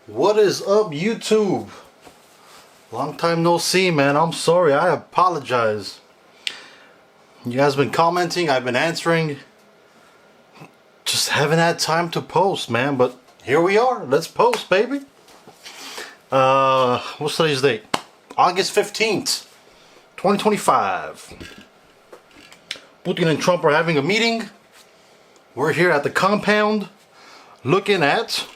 What is up, YouTube? Long time no see, man. I'm sorry. I apologize. You guys been commenting. I've been answering. Just haven't had time to post, man. But here we are. Let's post, baby. What's today's date? August 15th, 2025. Putin and Trump are having a meeting. We're here at the compound looking at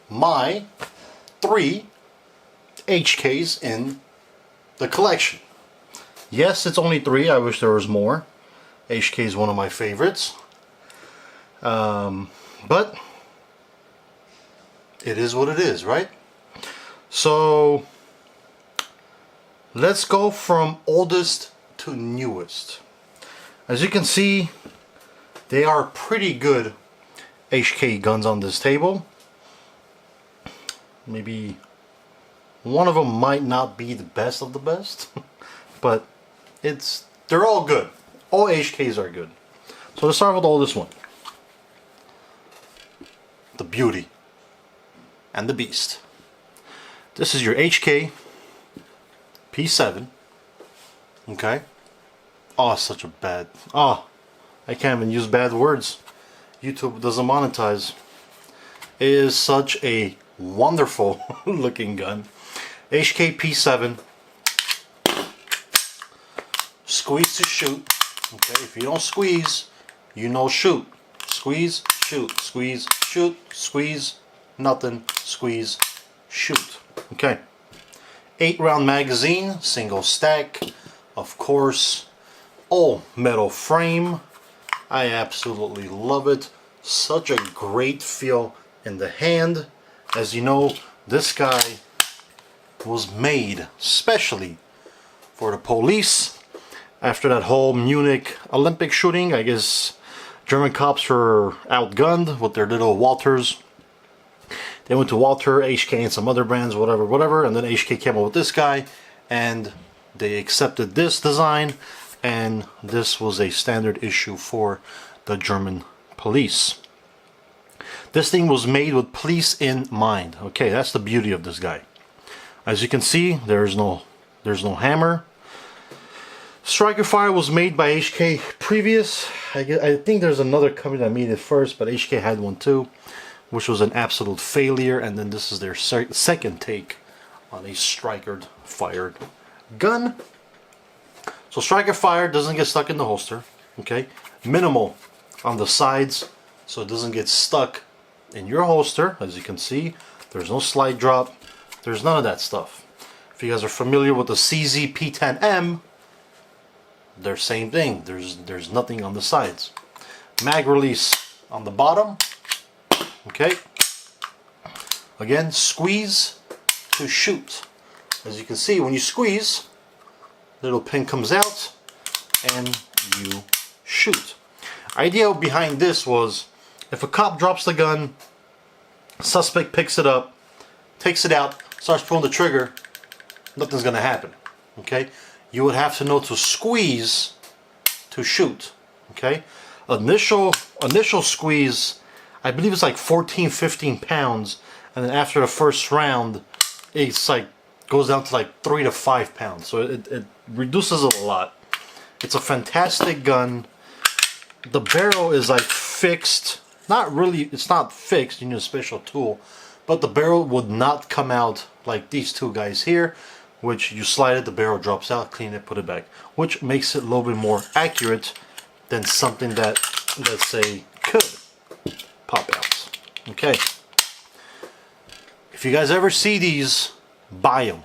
my 3 HKs in the collection. Yes, it's only 3. I wish there was more. HK is one of my favorites. But it is what it is, right? So let's go from oldest to newest. As you can see, they are pretty good HK guns on this table. Maybe one of them might not be the best of the best, but they're all good. All HKs are good. So let's start with all this one. The beauty and the beast. This is your HK P7. Okay. Oh, such a bad. Oh, I can't even use bad words. YouTube doesn't monetize. It is such a wonderful looking gun. HK P7. Squeeze to shoot. Okay, if you don't squeeze, you know shoot. Squeeze, shoot. Squeeze, shoot. Squeeze, nothing. Squeeze, shoot. Okay. 8-round magazine, single stack. Of course, all metal frame. I absolutely love it. Such a great feel in the hand. As you know, this guy was made specially for the police. After that whole Munich Olympic shooting, I guess German cops were outgunned with their little Walters. They went to Walter, HK, and some other brands, whatever, and then HK came up with this guy, and they accepted this design, and this was a standard issue for the German police. This thing was made with police in mind. Okay, that's the beauty of this guy. As you can see, there's no hammer. Striker Fire was made by HK previous. I think there's another company that made it first, but HK had one too, which was an absolute failure. And then this is their second take on a striker fired gun. So striker fire doesn't get stuck in the holster. Okay, minimal on the sides, so it doesn't get stuck in your holster. As you can see, there's no slide drop. There's none of that stuff. If you guys are familiar with the CZ P10M, they're same thing. There's nothing on the sides. Mag release on the bottom. Okay. Again, squeeze to shoot. As you can see, when you squeeze, little pin comes out and you shoot. Idea behind this was, if a cop drops the gun, suspect picks it up, takes it out, starts pulling the trigger, nothing's gonna happen. Okay, you would have to know to squeeze to shoot. Okay, initial squeeze, I believe it's like 14-15 pounds, and then after the first round, it's like goes down to like 3 to 5 pounds. So it reduces it a lot. It's a fantastic gun. The barrel is like fixed. Not really, it's not fixed, you need a special tool, but the barrel would not come out like these two guys here, which you slide it, the barrel drops out, clean it, put it back, which makes it a little bit more accurate than something that, let's say, could pop out. Okay, if you guys ever see these, buy them.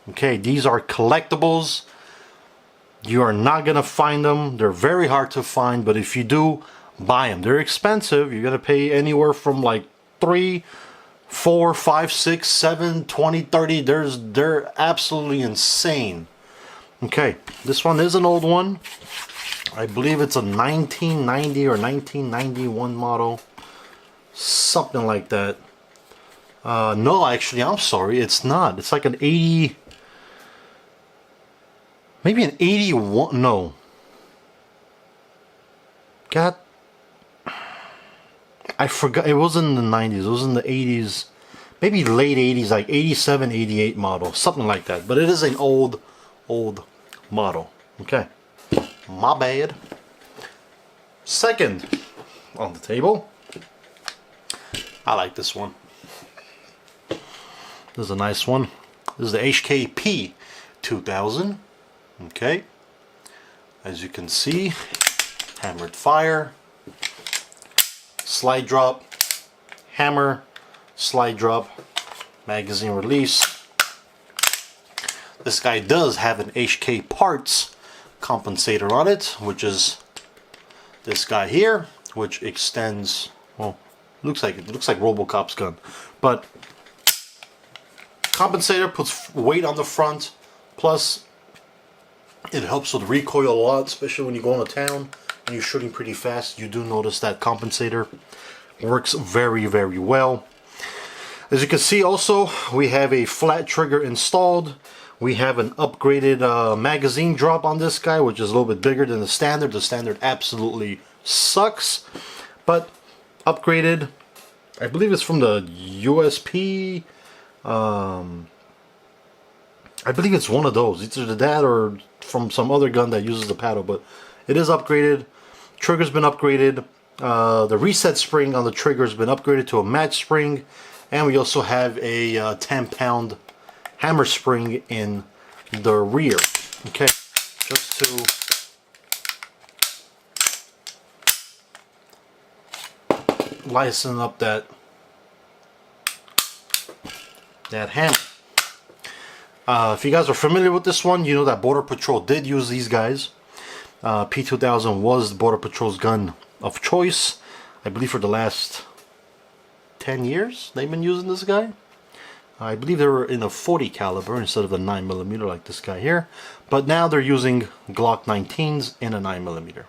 Okay, these are collectibles. You are not gonna find them. They're very hard to find, but if you do, buy them. They're expensive. You're gonna pay anywhere from like 3, 4, 5, 6, 7, 20, 30. They're absolutely insane. Okay, this one is an old one. I believe it's a 1990 or 1991 model, something like that. No, actually, I'm sorry, it's not. It's like an 80, maybe an 81. No, God, I forgot. It wasn't in the 90s. It was in the 80s, maybe late 80s, like 87, 88 model, something like that. But it is an old model. Okay, my bad. Second on the table, I like this one. This is a nice one. This is the HK P2000. Okay, as you can see, hammered fire, slide drop, hammer, slide drop, magazine release. This guy does have an HK parts compensator on it, which is this guy here, which extends, well, looks like RoboCop's gun, but compensator puts weight on the front, plus it helps with recoil a lot, especially when you go into town and you're shooting pretty fast. You do notice that compensator works very, very well. As you can see, also we have a flat trigger installed. We have an upgraded magazine drop on this guy, which is a little bit bigger than the standard. The standard absolutely sucks, but upgraded. I believe it's from the USP. I believe it's one of those, either that or from some other gun that uses the paddle, but it is upgraded. Trigger's been upgraded. The reset spring on the trigger has been upgraded to a match spring, and we also have a 10-pound hammer spring in the rear. Okay, just to lighten up that hammer. If you guys are familiar with this one, you know that Border Patrol did use these guys. P2000 was the Border Patrol's gun of choice. I believe for the last 10 years they've been using this guy. I believe they were in a 40 caliber instead of the 9mm like this guy here. But now they're using Glock 19s in a 9mm.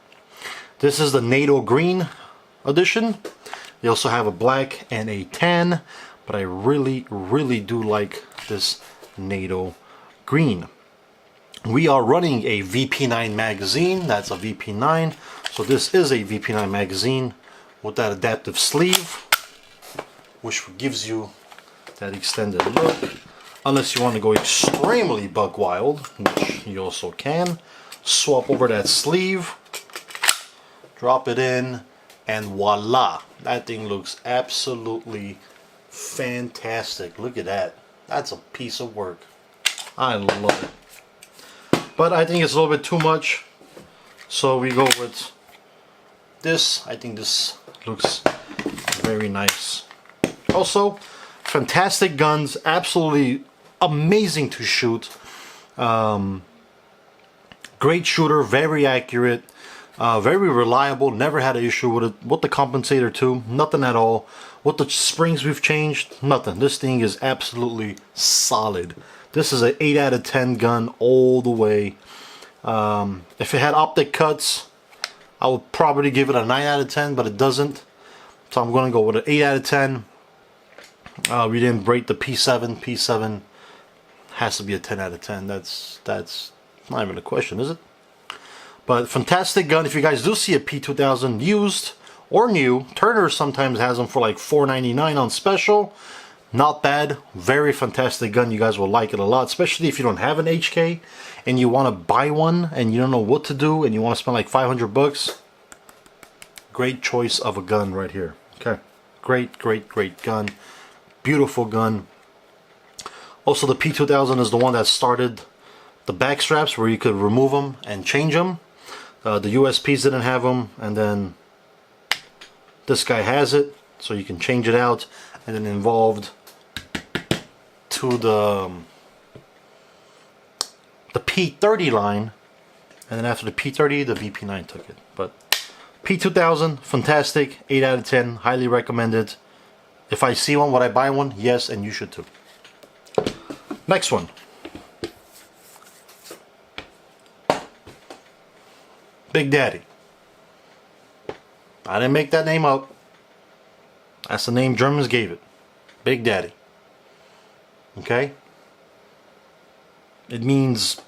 This is the NATO Green edition. They also have a black and a tan, but I really, really do like this NATO Green. We are running a VP9 magazine. That's a VP9. So this is a VP9 magazine with that adaptive sleeve, which gives you that extended look. Unless you want to go extremely buck wild, which you also can. Swap over that sleeve, drop it in, and voila. That thing looks absolutely fantastic. Look at that. That's a piece of work. I love it. But I think it's a little bit too much, so we go with this. I think this looks very nice. Also, fantastic guns, absolutely amazing to shoot. Great shooter, very accurate, very reliable. Never had an issue with it. With the compensator too, nothing at all. With the springs we've changed, nothing. This thing is absolutely solid. This is an 8 out of 10 gun all the way. If it had optic cuts, I would probably give it a 9 out of 10, but it doesn't. So I'm going to go with an 8 out of 10. We didn't break the P7. P7 has to be a 10 out of 10. That's not even a question, is it? But fantastic gun. If you guys do see a P2000 used or new, Turner sometimes has them for like $4.99 on special. Not bad. Very fantastic gun. You guys will like it a lot, especially if you don't have an HK and you want to buy one and you don't know what to do and you want to spend like 500 bucks. Great choice of a gun right here. Okay. Great, great, great gun. Beautiful gun. Also, the P2000 is the one that started the back straps where you could remove them and change them. The USPs didn't have them, and then this guy has it, so you can change it out, and then involved to the P30 line, and then after the P30, the VP9 took it. But P2000, fantastic, 8 out of 10, highly recommended. If I see one, would I buy one? Yes, and you should too. Next one. Big Daddy. I didn't make that name up. That's the name Germans gave it. Big Daddy. Okay? It means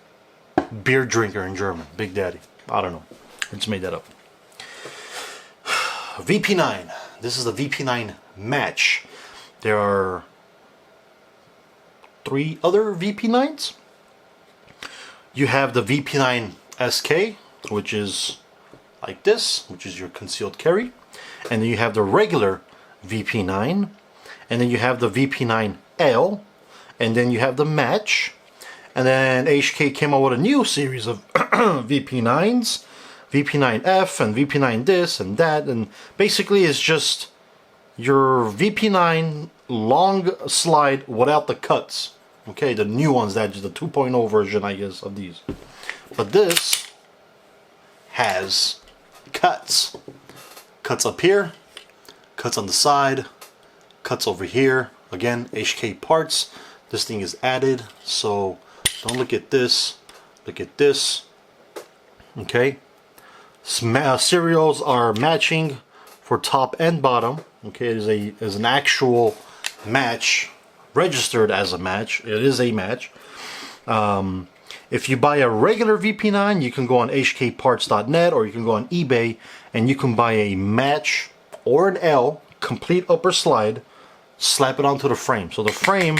beer drinker in German. Big Daddy. I don't know. I just made that up. VP9. This is the VP9 Match. There are 3 other VP9s. You have the VP9 SK, which is like this, which is your concealed carry. And then you have the regular VP9. And then you have the VP9L. And then you have the Match. And then HK came out with a new series of VP9s. VP9F and VP9 this and that. And basically it's just your VP9 long slide without the cuts. Okay, the new ones, that's the 2.0 version, I guess, of these. But this has cuts. Cuts up here, cuts on the side, cuts over here. Again, HK parts. This thing is added, so don't look at this. Look at this. Okay. Serials are matching for top and bottom. Okay, it is an actual match, registered as a match. It is a match. If you buy a regular VP9, you can go on hkparts.net or you can go on eBay and you can buy a Match or an L, complete upper slide, slap it onto the frame. So the frame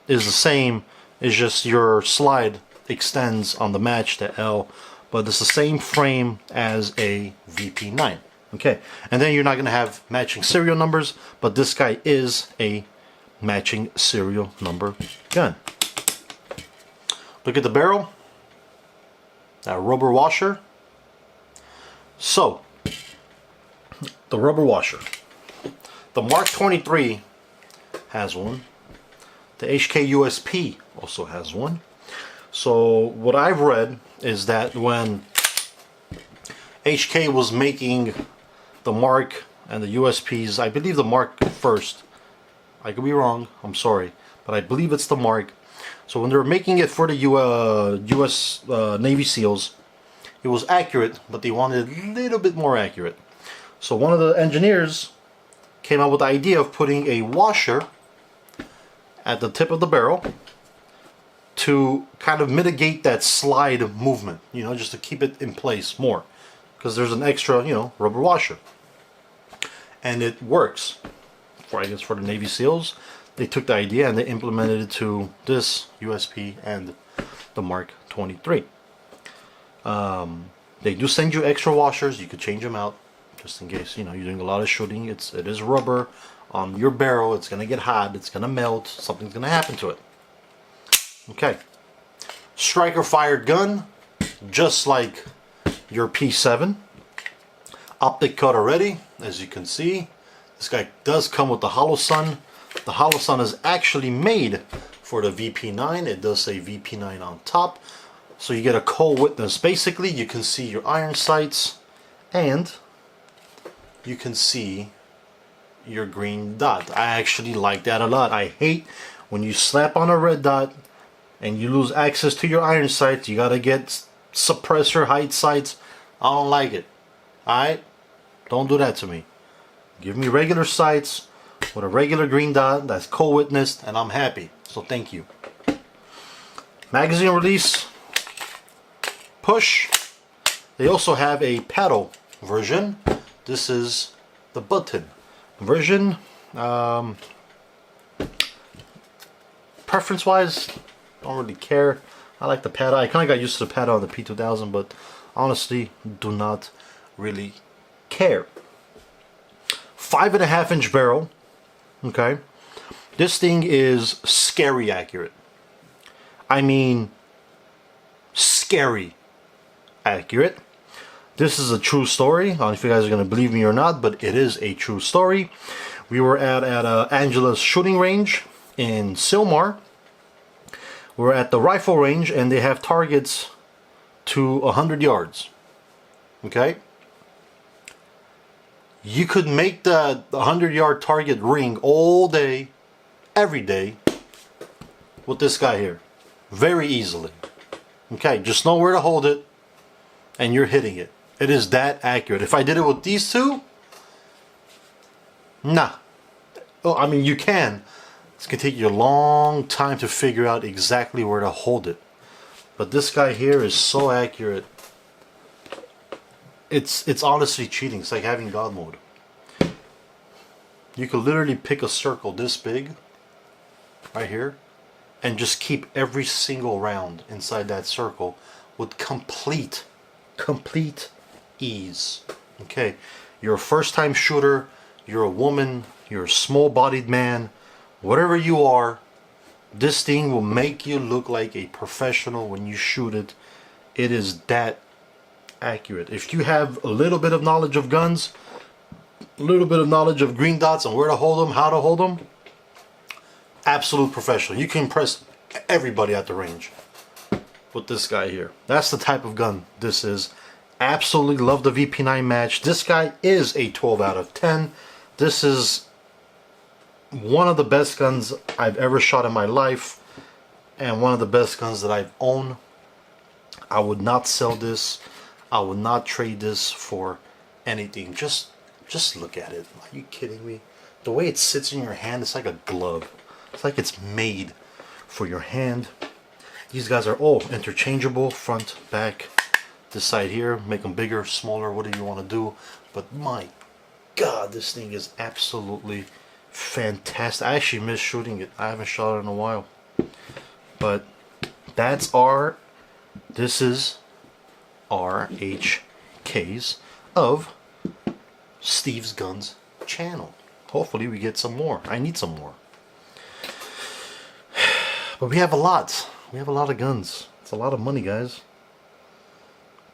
is the same, it's just your slide extends on the Match to L, but it's the same frame as a VP9. Okay, and then you're not going to have matching serial numbers, but this guy is a matching serial number gun. Look at the barrel, that rubber washer. So, the rubber washer. The Mark 23 has one. The HK USP also has one. So, what I've read is that when HK was making the Mark and the USPs, I believe the Mark first. I could be wrong, I'm sorry, but I believe it's the Mark. So when they were making it for the US Navy SEALs, it was accurate, but they wanted a little bit more accurate. So one of the engineers came up with the idea of putting a washer at the tip of the barrel to kind of mitigate that slide movement, you know, just to keep it in place more. Because there's an extra, you know, rubber washer. And it works. I guess for the Navy SEALs, they took the idea and they implemented it to this USP and the Mark 23. They do send you extra washers. You could change them out just in case, you know, you're doing a lot of shooting. It is rubber on your barrel. It's gonna get hot. It's gonna melt. Something's gonna happen to it. Okay. Striker fired gun, just like your P7. Optic cut already, as you can see. This guy does come with the hollow sun. The hollow sun is actually made for the VP9. It does say VP9 on top. So you get a co-witness. Basically, you can see your iron sights and you can see your green dot. I actually like that a lot. I hate when you slap on a red dot and you lose access to your iron sights. You gotta get suppressor height sights. I don't like it. Alright? Don't do that to me. Give me regular sights with a regular green dot that's co-witnessed and I'm happy. So thank you. Magazine release. Push. They also have a paddle version. This is the button version. Preference wise, don't really care. I like the paddle. I kind of got used to the paddle on the P2000, but honestly do not really care. 5.5 inch barrel. Okay, this thing is scary accurate. I mean, scary accurate. This is a true story. I don't know if you guys are going to believe me or not, but it is a true story. We were at Angela's shooting range in Sylmar. We're at the rifle range and they have targets to 100 yards. Okay? You could make the 100-yard target ring all day, every day, with this guy here. Very easily. Okay, just know where to hold it, and you're hitting it. It is that accurate. If I did it with these two, nah. Oh, I mean, you can. It's going to take you a long time to figure out exactly where to hold it. But this guy here is so accurate. It's honestly cheating. It's like having God mode. You could literally pick a circle this big, right here, and just keep every single round inside that circle with complete ease. Okay, you're a first-time shooter, you're a woman, you're a small-bodied man, whatever you are, this thing will make you look like a professional when you shoot it. It is that accurate. If you have a little bit of knowledge of guns, a little bit of knowledge of green dots and where to hold them, how to hold them, absolute professional. You can impress everybody at the range with this guy here. That's the type of gun this is. Absolutely love the VP9 Match. This guy is a 12 out of 10. This is one of the best guns I've ever shot in my life, and one of the best guns that I've owned. I would not sell this. I would not trade this for anything. Just look at it. Are you kidding me? The way it sits in your hand, it's like a glove. It's like it's made for your hand. These guys are all interchangeable, front, back. This side here, make them bigger, smaller, whatever you want to do. But my God, this thing is absolutely fantastic. I actually miss shooting it. I haven't shot it in a while. But this is our HKs of Steve's Guns channel. Hopefully we get some more. I need some more. But we have a lot. We have a lot of guns. It's a lot of money, guys.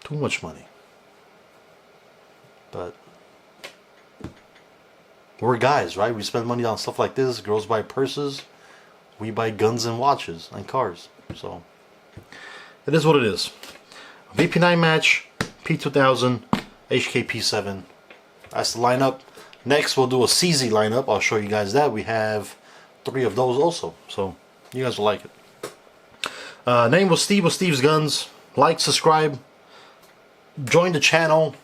Too much money. But we're guys, right? We spend money on stuff like this. Girls buy purses. We buy guns and watches and cars. So it is what it is. VP9 Match, P2000, HK P7. That's the lineup. Next we'll do a CZ lineup. I'll show you guys that. We have 3 of those also. So you guys will like it. Name was Steve with Steve's Guns. Like, subscribe, join the channel.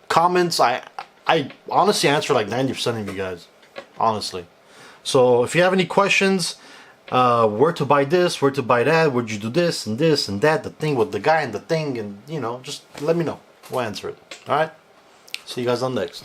Comments, I honestly answer like 90% of you guys. Honestly. So if you have any questions, where to buy this, where to buy that, where'd you do this and that, the thing with the guy and the thing, and you know, just let me know. We'll answer it. Alright? See you guys on next.